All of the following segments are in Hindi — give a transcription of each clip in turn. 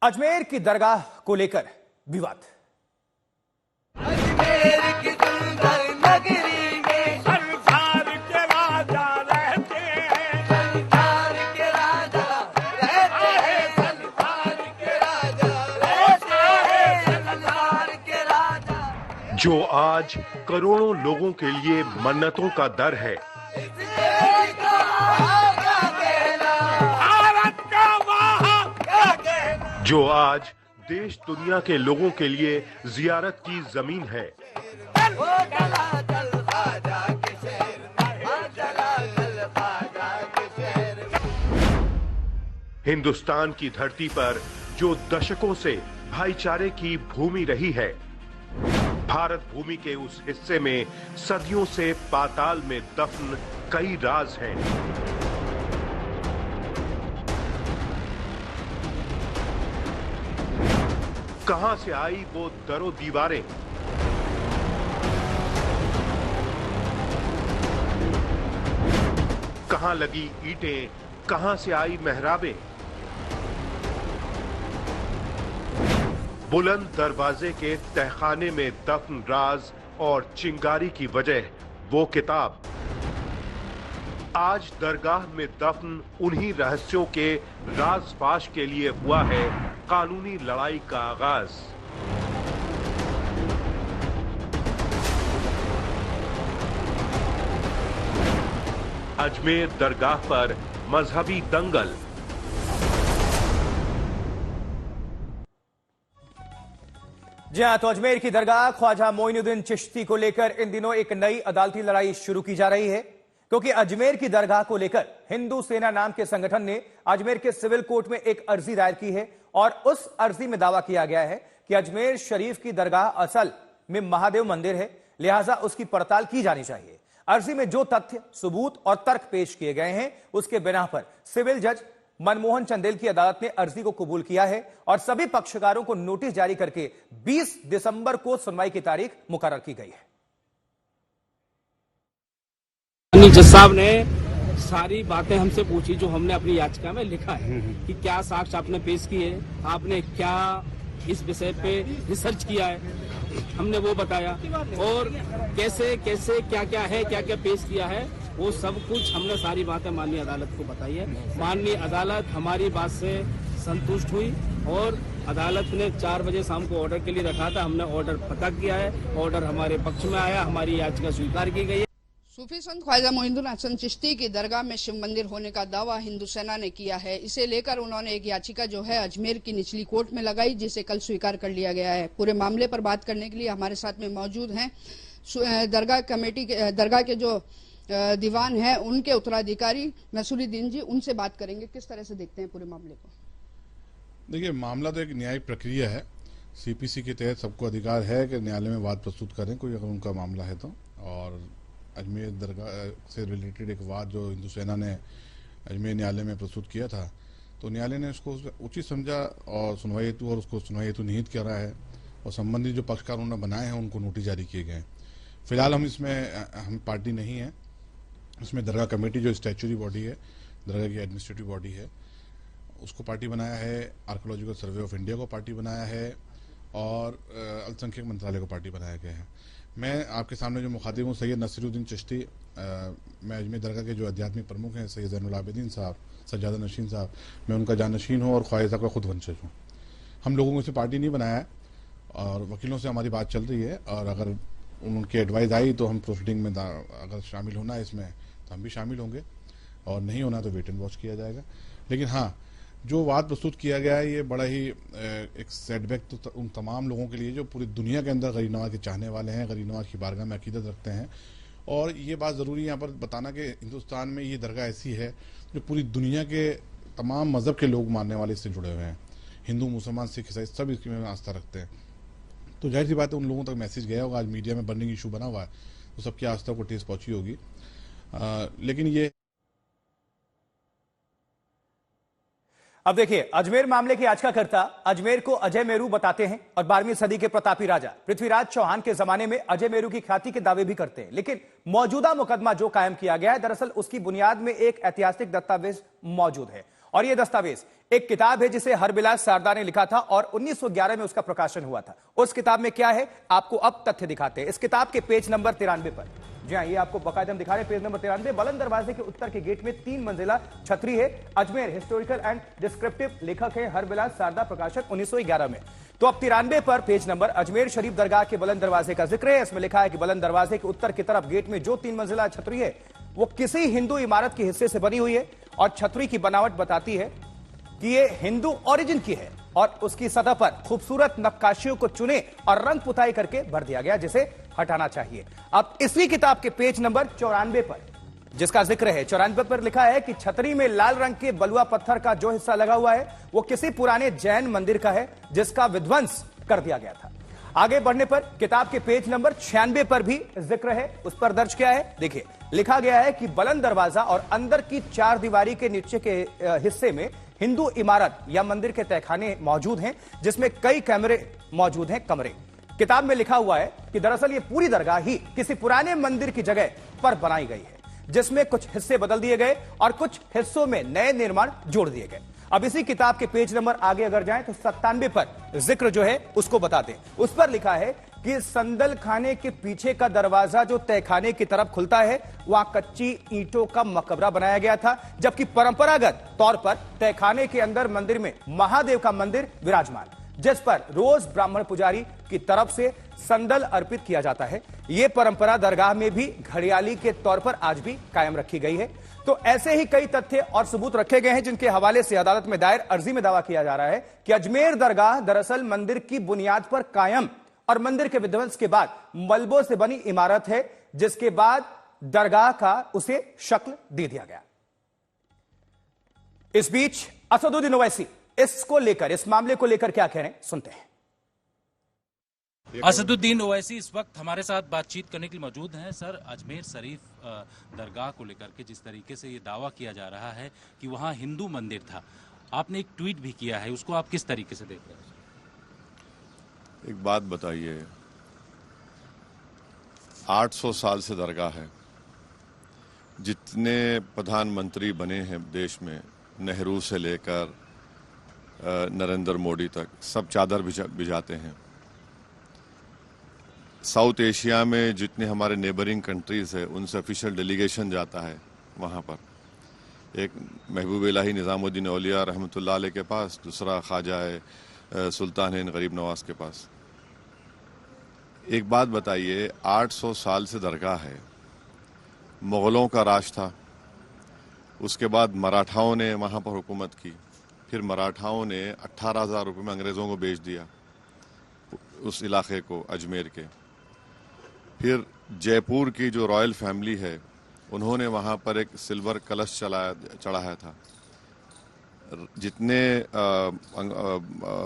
अजमेर की दरगाह को लेकर विवाद। अजमेर की सुंदर नगरी में संसार के राजा रहते हैं। संसार के राजा रहते हैं। संसार के राजा रहते हैं। संसार के राजा जो आज करोड़ों लोगों के लिए मन्नतों का दर है। भारत का वहाँ क्या कहना। जो आज देश दुनिया के लोगों के लिए जियारत की जमीन है। वो चला चल ख्वाजा के शहर में, वो चला चल ख्वाजा के शहर में। हिंदुस्तान की धरती पर जो दशकों से भाईचारे की भूमि रही है, भारत भूमि के उस हिस्से में सदियों से पाताल में दफन कई राज हैं। कहां से आई वो दरो दीवारें, कहां लगी ईंटें, कहां से आई मेहराबें। बुलंद दरवाजे के तहखाने में दफन राज और चिंगारी की वजह वो किताब। आज दरगाह में दफन उन्हीं रहस्यों के राज-फाश के लिए हुआ है कानूनी लड़ाई का आगाज। अजमेर दरगाह पर मजहबी दंगल। जी हां, तो अजमेर की दरगाह ख्वाजा मोइनुद्दीन चिश्ती को लेकर इन दिनों एक नई अदालती लड़ाई शुरू की जा रही है, क्योंकि अजमेर की दरगाह को लेकर हिंदू सेना नाम के संगठन ने अजमेर के सिविल कोर्ट में एक अर्जी दायर की है और उस अर्जी में दावा किया गया है कि अजमेर शरीफ की दरगाह असल में महादेव मंदिर है, लिहाजा उसकी पड़ताल की जानी चाहिए। अर्जी में जो तथ्य, सबूत और तर्क पेश किए गए हैं, उसके बिना पर सिविल जज मनमोहन चंदेल की अदालत ने अर्जी को कबूल किया है और सभी पक्षकारों को नोटिस जारी करके 20 दिसंबर को सुनवाई की तारीख मुकर्रर की गई है। जज साहब ने सारी बातें हमसे पूछी जो हमने अपनी याचिका में लिखा है कि क्या साक्ष्य आपने पेश किए, आपने क्या इस विषय पे रिसर्च किया है, हमने वो बताया और कैसे कैसे क्या क्या है, क्या क्या पेश किया है, वो सब कुछ हमने सारी बातें माननीय अदालत को बताई है। माननीय अदालत हमारी बात से संतुष्ट हुई और अदालत ने 4 बजे शाम को ऑर्डर के लिए रखा था। हमने ऑर्डर पता किया है, ऑर्डर हमारे पक्ष में आया, हमारी याचिका स्वीकार की गई है। सूफी संत ख्वाजा मोइनुद्दीन हसन चिश्ती की दरगाह में शिव मंदिर होने का दावा हिंदू सेना ने किया है। इसे लेकर उन्होंने एक याचिका जो है अजमेर की निचली कोर्ट में लगाई, जिसे कल स्वीकार कर लिया गया है। पूरे मामले पर बात करने के लिए हमारे साथ में मौजूद हैं दरगाह कमेटी के दरगाह के जो दीवान है, उनके उत्तराधिकारी नसरुद्दीन जी। उनसे बात करेंगे, किस तरह से देखते हैं पूरे मामले को। देखिए, मामला तो एक न्यायिक प्रक्रिया है। सीपीसी के तहत सबको अधिकार है कि न्यायालय में वाद प्रस्तुत करें कोई अगर उनका मामला है तो। और अजमेर दरगाह से रिलेटेड एक वाद जो हिंदू सेना ने अजमेर न्यायालय में प्रस्तुत किया था, तो न्यायालय ने उसको उचित समझा और सुनवाई हेतु और उसको सुनवाई हेतु निहित कर रहा है और संबंधित जो पक्षकार उन्होंने बनाए हैं उनको नोटिस जारी किए गए हैं। फिलहाल हम पार्टी नहीं है इसमें। दरगाह कमेटी जो स्टैच्यूटरी बॉडी है, दरगाह की एडमिनिस्ट्रेटिव बॉडी है, उसको पार्टी बनाया है। आर्कोलॉजिकल सर्वे ऑफ इंडिया को पार्टी बनाया है और अल्पसंख्यक मंत्रालय को पार्टी बनाया गया है। मैं आपके सामने जो मुखातिब हूँ सैयद नसीरुद्दीन चिश्ती। मैं अजमेर दरगाह के जो आध्यात्मिक प्रमुख हैं सैयद ज़ैनुल आबिदीन साहब, सज्जादा नशीन साहब, मैं उनका जानशीन हूँ और ख्वाजा साहब का खुद वंशज हूँ। हम लोगों को इसे पार्टी नहीं बनाया है और वकीलों से हमारी बात चल रही है और अगर उनकी एडवाइस आई तो हम प्रोसीडिंग में अगर शामिल होना है इसमें तो हम भी शामिल होंगे और नहीं होना तो वेट एंड वॉच किया जाएगा। लेकिन हाँ, जो वाद प्रस्तुत किया गया है ये बड़ा ही एक सेटबैक तो उन तमाम लोगों के लिए जो पूरी दुनिया के अंदर गरीब नवाज के चाहने वाले हैं, गरीब नवाज की बारगाह में अकीदत रखते हैं। और ये बात ज़रूरी है यहाँ पर बताना कि हिंदुस्तान में ये दरगाह ऐसी है जो पूरी दुनिया के तमाम मज़हब के लोग मानने वाले इससे जुड़े हुए हैं। हिंदू, मुसलमान, सिख, ईसाई सब इसमें आस्था रखते हैं। तो जाहिर सी बात है उन लोगों तक मैसेज गया होगा। आज मीडिया में बर्निंग इशू बना हुआ है तो सबकी आस्था को ठेस पहुंची होगी। लेकिन ये अब देखिए, अजमेर मामले की याचिकाकर्ता अजमेर को अजय मेरू बताते हैं और 12वीं सदी के प्रतापी राजा पृथ्वीराज चौहान के जमाने में अजय मेरू की ख्याति के दावे भी करते हैं। लेकिन मौजूदा मुकदमा जो कायम किया गया है, दरअसल उसकी बुनियाद में एक ऐतिहासिक दस्तावेज मौजूद है और यह दस्तावेज एक किताब है जिसे हरबिलास सारदा ने लिखा था और 1911 में उसका प्रकाशन हुआ था। उस किताब में क्या है आपको अब तथ्य दिखाते हैं। इस किताब के पेज नंबर 93 पर, जी हाँ, ये आपको बाकायदा हम दिखा रहे हैं, पेज नंबर 93, बुलंद दरवाजे के उत्तर के गेट में 3 मंजिला छतरी है। अजमेर हिस्टोरिकल एंड डिस्क्रिप्टिव, लेखक है हरबिलास सारदा, प्रकाशन 1911 में। तो अब 93 पर पेज नंबर अजमेर शरीफ दरगाह के बुलंद दरवाजे का जिक्र है। इसमें लिखा है कि बुलंद दरवाजे के उत्तर की तरफ गेट में जो 3 मंजिला छतरी है वो किसी हिंदू इमारत के हिस्से से बनी हुई है और छतरी की बनावट बताती है कि ये हिंदू ओरिजिन की है और उसकी सतह पर खूबसूरत नक्काशियों को चुने और रंग पुताई करके भर दिया गया, जिसे हटाना चाहिए। अब इसी किताब के पेज नंबर 94 पर जिसका जिक्र है, 94 पर लिखा है कि छतरी में लाल रंग के बलुआ पत्थर का जो हिस्सा लगा हुआ है वो किसी पुराने जैन मंदिर का है जिसका विध्वंस कर दिया गया था। आगे बढ़ने पर किताब के पेज नंबर 96 पर भी जिक्र है। उस पर दर्ज क्या है देखिए, लिखा गया है कि बुलंद दरवाजा और अंदर की 4 दीवारी के नीचे के हिस्से में हिंदू इमारत या मंदिर के तहखाने मौजूद हैं जिसमें कई कैमरे मौजूद हैं, कमरे। किताब में लिखा हुआ है कि दरअसल ये पूरी दरगाह ही किसी पुराने मंदिर की जगह पर बनाई गई है जिसमें कुछ हिस्से बदल दिए गए और कुछ हिस्सों में नए निर्माण जोड़ दिए गए। अब इसी किताब के पेज नंबर आगे अगर जाएं तो 97 पर जिक्र जो है उसको बताते हैं। उस पर लिखा है कि संदल खाने के पीछे का दरवाजा जो तहखाने की तरफ खुलता है वहां कच्ची ईंटों का मकबरा बनाया गया था, जबकि परंपरागत तौर पर तहखाने के अंदर मंदिर में महादेव का मंदिर विराजमान, जिस पर रोज ब्राह्मण पुजारी की तरफ से संदल अर्पित किया जाता है। यह परंपरा दरगाह में भी घड़ियाली के तौर पर आज भी कायम रखी गई है। तो ऐसे ही कई तथ्य और सबूत रखे गए हैं जिनके हवाले से अदालत में दायर अर्जी में दावा किया जा रहा है कि अजमेर दरगाह दरअसल मंदिर की बुनियाद पर कायम और मंदिर के विध्वंस के बाद मलबों से बनी इमारत है, जिसके बाद दरगाह का उसे शक्ल दे दिया गया। इस बीच असदुद्दीन ओवैसी इसको लेकर, इस मामले को लेकर क्या कह रहे हैं, सुनते हैं। असदुद्दीन ओवैसी इस वक्त हमारे साथ बातचीत करने के लिए मौजूद हैं। सर, अजमेर शरीफ दरगाह को लेकर के जिस तरीके से ये दावा किया जा रहा है कि वहाँ हिंदू मंदिर था, आपने एक ट्वीट भी किया है, उसको आप किस तरीके से देख रहे हैं? एक बात बताइए, 800 साल से दरगाह है। जितने प्रधानमंत्री बने हैं देश में, नेहरू से लेकर नरेंद्र मोदी तक, सब चादर भिजाते हैं। साउथ एशिया में जितने हमारे नेबरिंग कंट्रीज है उनसे ऑफिशियल डेलीगेशन जाता है वहाँ पर। एक महबूब इलाही निज़ामुद्दीन औलिया रहमतुल्लाह अलैह के पास, दूसरा ख्वाजा सुल्तान हिंद गरीब नवाज के पास। एक बात बताइए, 800 साल से दरगाह है, मुग़लों का राज था, उसके बाद मराठाओं ने वहाँ पर हुकूमत की, फिर मराठाओं ने 18,000 रुपये में अंग्रेज़ों को बेच दिया उस इलाके को, अजमेर के। फिर जयपुर की जो रॉयल फैमिली है उन्होंने वहाँ पर एक सिल्वर कलश चढ़ाया था। जितने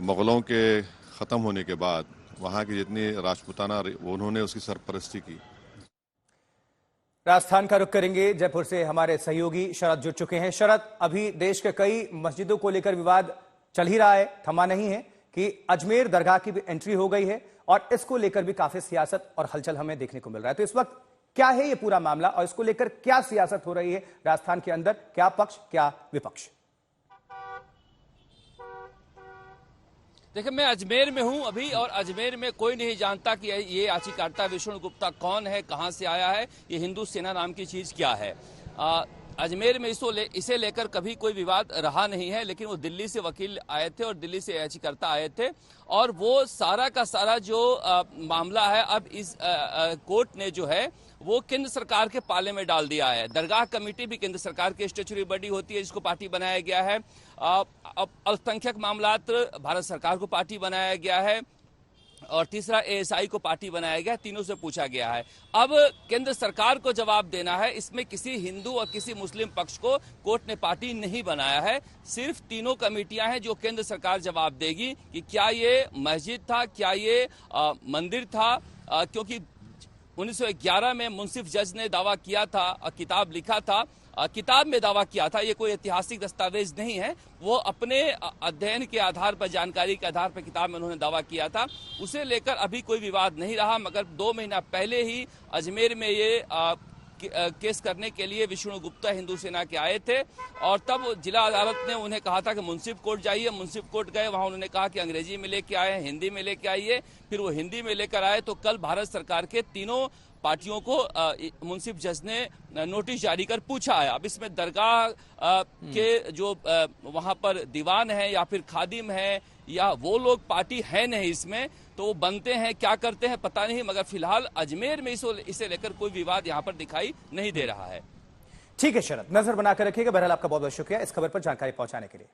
मुग़लों के ख़त्म होने के बाद वहाँ की जितनी राजपूताना, उन्होंने उसकी सरपरस्ती की। राजस्थान का रुख करेंगे, जयपुर से हमारे सहयोगी शरद जुड़ चुके हैं। शरद, अभी देश के कई मस्जिदों को लेकर विवाद चल ही रहा है, थमा नहीं है कि अजमेर दरगाह की भी एंट्री हो गई है और इसको लेकर भी काफी सियासत और हलचल हमें देखने को मिल रहा है। तो इस वक्त क्या है ये पूरा मामला और इसको लेकर क्या सियासत हो रही है राजस्थान के अंदर, क्या पक्ष क्या विपक्ष? देखिए, मैं अजमेर में हूं अभी और अजमेर में कोई नहीं जानता कि ये याचिकाकर्ता विष्णु गुप्ता कौन है, कहां से आया है, ये हिंदू सेना नाम की चीज क्या है। अजमेर में इसे लेकर कभी कोई विवाद रहा नहीं है, लेकिन वो दिल्ली से वकील आए थे और दिल्ली से याचिकाकर्ता आए थे और वो सारा का सारा जो मामला है अब इस कोर्ट ने जो है वो केंद्र सरकार के पाले में डाल दिया है। दरगाह कमेटी भी केंद्र सरकार की स्टेचुरी बॉडी होती है जिसको पार्टी बनाया गया है। अब अल्पसंख्यक मामलात भारत सरकार को पार्टी बनाया गया है और तीसरा एएसआई को पार्टी बनाया गया, तीनों से पूछा गया है। अब केंद्र सरकार को जवाब देना है, इसमें किसी हिंदू और किसी मुस्लिम पक्ष को कोर्ट ने पार्टी नहीं बनाया है, सिर्फ तीनों कमेटियां हैं जो केंद्र सरकार जवाब देगी कि क्या ये मस्जिद था, क्या ये मंदिर था, क्योंकि 1911 में मुंसिफ जज ने दावा किया था, किताब लिखा था, किताब में दावा किया था, ये कोई ऐतिहासिक दस्तावेज नहीं है, वो अपने अध्ययन के आधार पर, जानकारी के आधार पर किताब में उन्होंने दावा किया था। उसे लेकर अभी कोई विवाद नहीं रहा, मगर 2 महीना पहले ही अजमेर में ये केस करने के लिए विष्णु गुप्ता हिंदू सेना के आए थे और तब जिला अदालत ने उन्हें कहा था कि मुंसिफ कोर्ट जाइए। मुंसिफ कोर्ट गए, वहां उन्होंने कहा कि अंग्रेजी में लेके आए, हिंदी में लेके आइए। फिर वो हिंदी में लेकर आए तो कल भारत सरकार के तीनों पार्टियों को मुंसिफ जज ने नोटिस जारी कर पूछा है। अब इसमें दरगाह के जो वहां पर दीवान है या फिर खादिम है या वो लोग पार्टी है नहीं इसमें, तो वो बनते हैं क्या करते हैं पता नहीं, मगर फिलहाल अजमेर में इसे लेकर कोई विवाद यहाँ पर दिखाई नहीं दे रहा है। ठीक है शरद, नजर बनाकर रखिएगा। बहरहाल आपका बहुत बहुत शुक्रिया इस खबर पर जानकारी पहुंचाने के लिए।